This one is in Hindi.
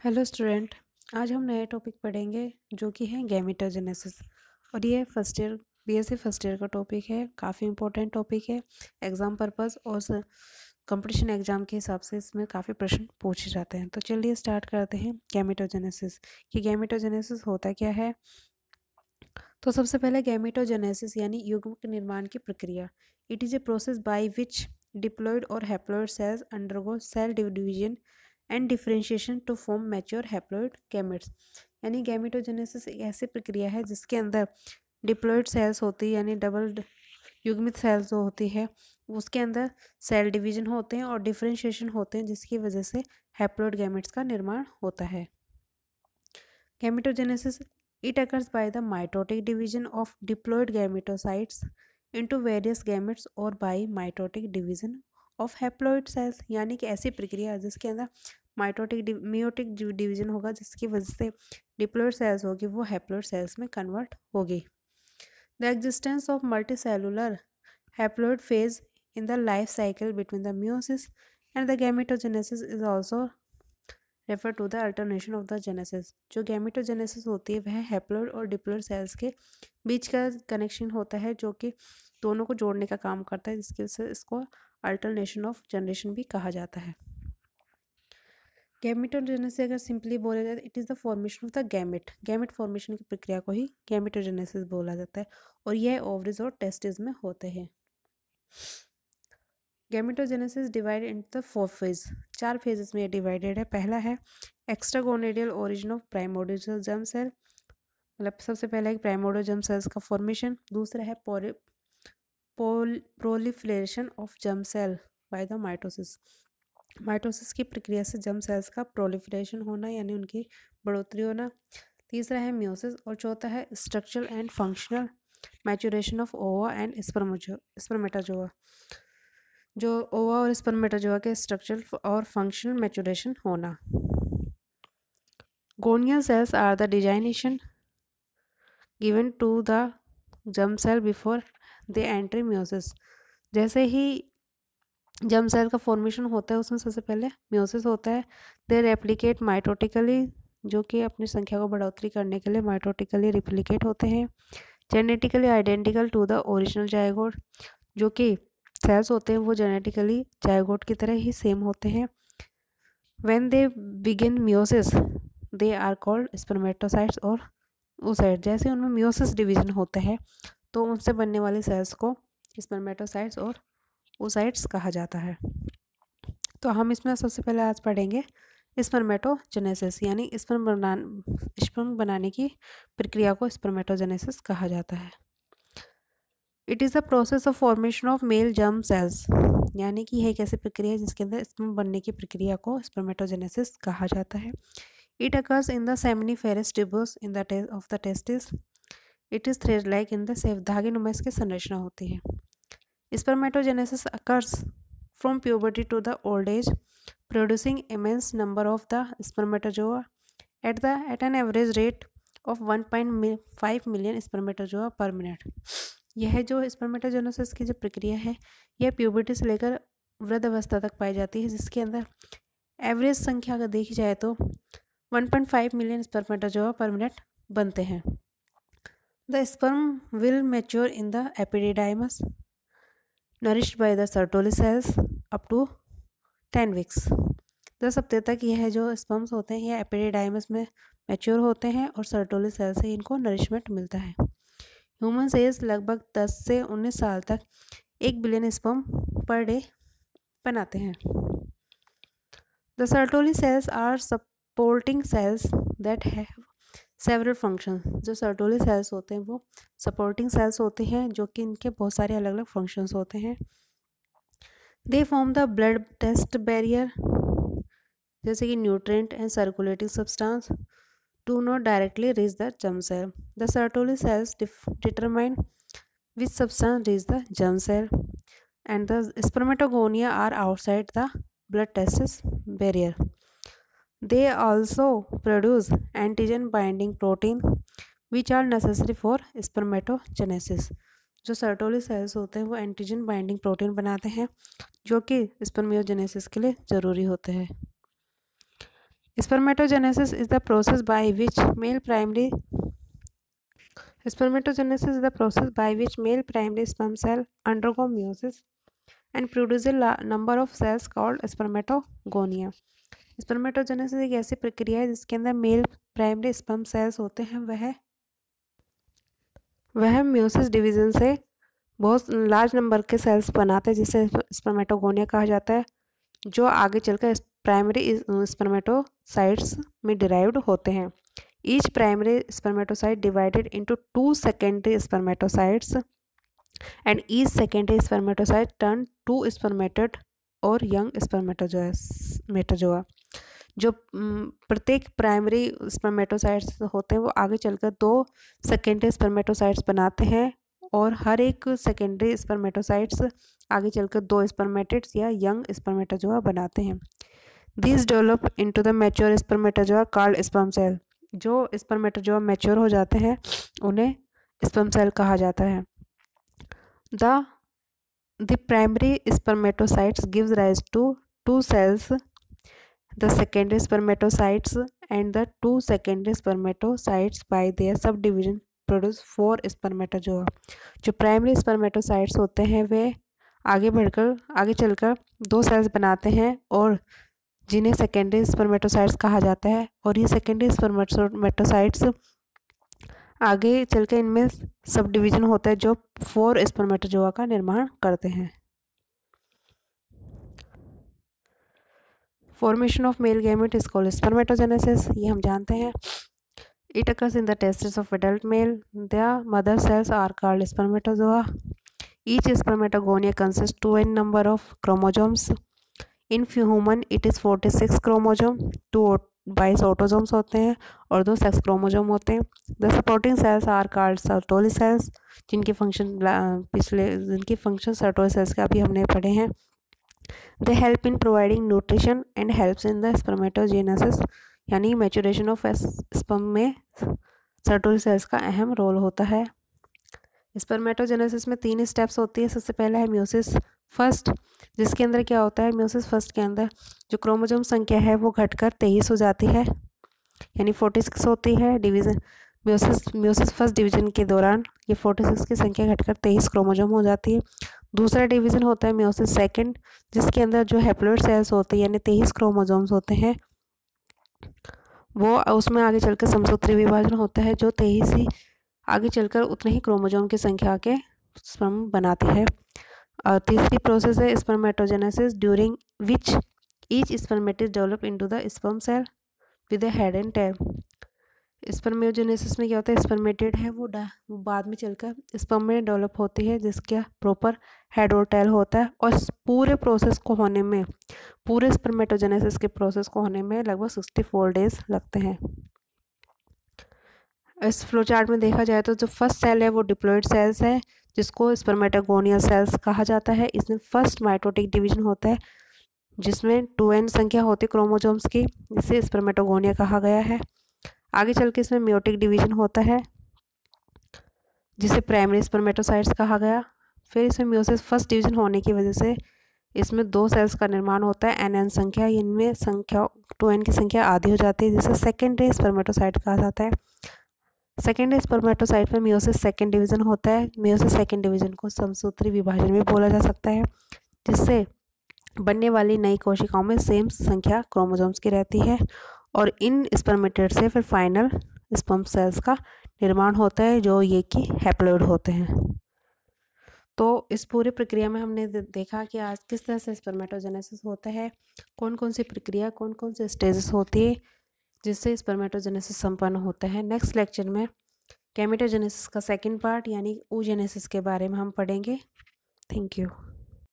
Hello student. आज हम नए टॉपिक पढ़ेंगे जो कि है गैमेटोजेनेसिस। और ये first year BSc first year का टॉपिक है। काफ़ी इंपॉर्टेंट टॉपिक है एग्ज़ाम पर्पस और कंपटीशन एग्ज़ाम के हिसाब से इसमें काफ़ी प्रश्न पूछे जाते हैं। तो चलिए स्टार्ट करते हैं गैमेटोजेनेसिस कि गैमेटोजेनेसिस होता क्या है। तो सबसे पहले गैमेटोजेनेसिस यानी युग्म के निर्माण की प्रक्रिया। It is a process by which diploid और haploid cells undergo cell division and differentiation to form mature haploid gametes. यानी गैमेटोजेनेसिस एक ऐसी प्रक्रिया है जिसके अंदर डिप्लॉयड सेल्स होती है यानी डबल युग्मित सेल्स जो होती है उसके अंदर सेल डिवीजन होते हैं और डिफरेंशिएशन होते हैं जिसकी वजह से हैप्लॉयड गैमेट्स का निर्माण होता है। Gametogenesis, it occurs by the mitotic division of diploid gametocytes into various gametes और by mitotic division of haploid cells। यानी कि ऐसी प्रक्रिया जिसके अंदर मियोटिक डिवीजन होगा जिसकी वजह से डिप्लॉयड सेल्स होगी वो हैप्लॉयड सेल्स में कन्वर्ट होगी। The existence of multicellular haploid phase in the life cycle between the meiosis and the gametogenesis is also refer to the alternation of the genesis. जो गैमेटोजेनेसिस होती है वह हैप्लॉयड और डिप्लॉयड सेल्स के बीच का कनेक्शन होता है जो कि दोनों को जोड़ने का काम करता है जिसकी वजह से इसको अल्टरनेशन ऑफ जनरेशन भी कहा जाता है। गैमेटोजेनेसिस अगर सिंपली बोला जाए it is the formation of the gamete formation की प्रक्रिया को ही गैमेटोजेनेसिस बोला जाता है और यह ओवरीज और टेस्टिस में होते हैं। Gametogenesis divide into the 4 phase. 4 phases में डिवाइडेड है। पहला है extragonadial origin of primordial germ cell, मतलब सबसे पहला एक प्राइमोर्डियल जर्म सेल्स का फॉर्मेशन। दूसरा है proliferation of germ cell by the mitosis. Mitosis की प्रक्रिया से जर्म सेल्स का प्रोलिफरेशन होना यानी उनकी बढ़ोतरी होना। तीसरा है मियोसिस और चौथा है structural and functional maturation of ova and spermatozoa. जो ओवा और स्पर्मेटाजोआ के स्ट्रक्चरल और फंक्शनल मैचुरेशन होना। Gonial cells are the designation given to the germ cell before they entry meiosis. जैसे ही जर्म सेल का फॉर्मेशन होता है उसमें सबसे पहले मियोसिस होता है। दे रेप्लिकेट माइटोटिकली, जो कि अपनी संख्या को बढ़ोतरी करने के लिए माइटोटिकली रिप्लिकेट होते हैं। Genetically identical to the original zygote, जो कि सेल्स होते हैं वो जेनेटिकली जायगोट की तरह ही सेम होते हैं। When they begin meiosis they are called spermatocytes और oocyte। जैसे उनमें मियोसिस डिवीजन होता है तो उनसे बनने वाले सेल्स को स्पर्मेटोसाइट्स और oocytes कहा जाता है। तो हम इसमें सबसे पहले आज पढ़ेंगे स्पर्मेटोजेनेसिस यानी स्पर्म बनाने की प्रक्रिया को स्पर्मेटोजेनेसिस कहा जाता है। It is the process of formation of male germ cells, यानी कि यह एक ऐसी प्रक्रिया है जिसके अंदर स्पर्म बनने की प्रक्रिया को स्पर्मेटोजेनेसिस कहा जाता है। It occurs in the seminiferous tubules in the of the testis. It is thread-like in the safe। धागे नुमा इसकी संरचना होती है। Spermatogenesis occurs from puberty to the old age, producing immense number of the spermatozoa at an average rate of 1.5 million spermatozoa per minute। यह जो स्पर्मेटोजेनेसिस की जो प्रक्रिया है यह प्यूबर्टी से लेकर वृद्ध अवस्था तक पाई जाती है जिसके अंदर एवरेज संख्या अगर देखी जाए तो 1.5 मिलियन स्पर्मेटोजोआ पर मिनट बनते हैं। The sperm will mature in the epididymis nourished by the Sertoli cells up to 10 weeks. 10 हफ्ते तक यह जो स्पर्म्स होते हैं यह एपिडिडाइमस में मैच्योर होते हैं और सर्टोली सेल से इनको नरिशमेंट मिलता है। ह्यूमन एज लगभग 10 से 19 साल तक 1 बिलियन स्पर्म पर डे बनाते हैं। The Sertoli cells are supporting cells that have several functions. जो सर्टोली सेल्स होते हैं वो सपोर्टिंग सेल्स होते हैं जो कि इनके बहुत सारे अलग अलग फंक्शंस होते हैं। They form the blood test barrier, जैसे कि nutrient and circulating substance do not directly reach the germ cell. The Sertoli cells determine which substance reach the germ cell and the spermatogonia are outside the blood testis barrier. They also produce antigen binding protein which are necessary for spermatogenesis। जो सर्टोली सेल्स होते हैं वो एंटीजन बाइंडिंग प्रोटीन बनाते हैं जो कि स्पर्मियोजेनेसिस के लिए ज़रूरी होते हैं। Spermatogenesis is the process by which male primary sperm cell undergo meiosis and produce a number of cells called spermatogonia. Spermatogenesis एक ऐसी प्रक्रिया है जिसके अंदर मेल प्राइमरी स्पर्म सेल्स होते हैं, वह मियोसिस डिवीजन से बहुत लार्ज नंबर के सेल्स बनाते हैं जिसे स्पर्मेटोगोनिया कहा जाता है, जो आगे चलकर प्राइमरी स्पर्मेटोसाइट्स में डिराइव्ड होते हैं. Each primary spermatocyte divided into 2 secondary spermatocytes and each secondary spermatocyte turn to spermatid और यंग स्पर्मेटोजोआ. जो प्रत्येक प्राइमरी स्पर्मेटोसाइट्स होते हैं वो आगे चलकर 2 सेकेंडरी स्पर्मेटोसाइट्स बनाते हैं और हर एक सेकेंडरी स्पर्मेटोसाइट्स आगे चलकर 2 स्पर्मेटिड्स या यंग स्पर्मेटोजोआ बनाते हैं. This develop into the mature spermatozoa called sperm cell. जो स्पर्मेटोजोआ मैच्योर हो जाते हैं उन्हें स्पर्म सेल कहा जाता है. The primary spermatocytes gives rise to 2 cells. The secondary spermatocytes and the 2 secondary spermatocytes by their subdivision produce 4 spermatozoa. जो प्राइमरी स्पर्मेटोसाइट्स होते हैं वे आगे चलकर 2 सेल्स बनाते हैं और जिन्हें सेकेंडरी स्पर्मेटोसाइट्स कहा जाता है. और ये सेकेंडरी स्पर्मेटोसाइट्स आगे चलकर इनमें सब डिवीजन होता है जो 4 स्पर्मेटोजोआ का निर्माण करते हैं. Formation of male gamete is called spermatogenesis. ये हम जानते हैं. It occurs in the testis of adult male. The mother cells are called spermatozoa. Each spermatogonia consist 2 in number of chromosomes. In human it is 46 chromosome. 22 autosomes होते हैं और 2 सेक्स क्रोमोजोम होते हैं. The supporting cells are called Sertoli cells, जिनकी फंक्शन सर्टोली सेल्स का अभी हमने पढ़े हैं. They help in providing nutrition and helps in the spermatogenesis, यानी मैच्योरेशन ऑफ स्पर्म में सर्टोली सेल्स का अहम रोल होता है. स्पर्मेटोजेनेसिस में 3 स्टेप्स होती है. सबसे पहला है मियोसिस फर्स्ट, जिसके अंदर क्या होता है, मियोसिस फर्स्ट के अंदर जो क्रोमोसोम संख्या है वो घटकर 23 हो जाती है, यानी 46 होती है. डिवीज़न मियोसिस फर्स्ट डिवीजन के दौरान ये 46 की संख्या घटकर 23 क्रोमोसोम हो जाती है. दूसरा डिवीज़न होता है मियोसिस सेकंड, जिसके अंदर जो हैप्लॉइड सेल्स होते हैं यानी 23 क्रोमोसोम्स होते हैं, वो उसमें आगे चलकर समसूत्री विभाजन होता है जो 23 ही आगे चलकर उतने ही क्रोमोसोम की संख्या के स्पर्म बनाते हैं. और तीसरी प्रोसेस है spermatogenesis, during which each spermatid develop into the sperm cell with a head and tail. Spermatogenesis में क्या होता है, स्पर्मेटिड है वो बाद में चलकर स्पर्म में डेवलप होती है जिसका प्रॉपर हेड और टेल होता है. और पूरे प्रोसेस को होने में, पूरे स्पर्मेटोजेनेसिस के प्रोसेस को होने में लगभग 64 डेज लगते हैं. इस फ्लो चार्ट में देखा जाए तो जो फर्स्ट सेल है वो डिप्लॉइड सेल्स है जिसको स्पर्मेटोगोनिया सेल्स कहा जाता है. इसमें फर्स्ट माइटोटिक डिवीजन होता है जिसमें 2n संख्या होती है क्रोमोसोम्स की, जिसे स्पर्मेटोगोनिया कहा गया है. आगे चल के इसमें मियोटिक डिवीजन होता है जिसे प्राइमरी स्पर्मेटोसाइट्स कहा गया. फिर इसमें मियोसिस फर्स्ट डिवीजन होने की वजह से इसमें 2 सेल्स का निर्माण होता है nn संख्या. इनमें संख्या 2n की संख्या आधी हो जाती है जिसे सेकेंडरी स्पर्मेटोसाइट कहा जाता है. सेकेंडरी स्पर्मेटोसाइट में मियोसिस सेकेंड डिवीजन होता है. मियोसिस सेकेंड डिवीजन को समसूत्री विभाजन भी बोला जा सकता है, जिससे बनने वाली नई कोशिकाओं में सेम संख्या क्रोमोसोम्स की रहती है और इन स्पर्मेटिड से फिर फाइनल स्पर्म सेल्स का निर्माण होता है जो ये कि हैप्लॉइड होते हैं. तो इस पूरी प्रक्रिया में हमने देखा कि आज किस तरह से स्पर्मेटोजेनेसिस होता है, कौन कौन सी प्रक्रिया, कौन कौन से स्टेजेस होती है जिससे स्पर्मेटोजेनेसिस संपन्न होता है. नेक्स्ट लेक्चर में गैमेटोजेनेसिस का सेकंड पार्ट यानी oogenesis के बारे में हम पढ़ेंगे. Thank you.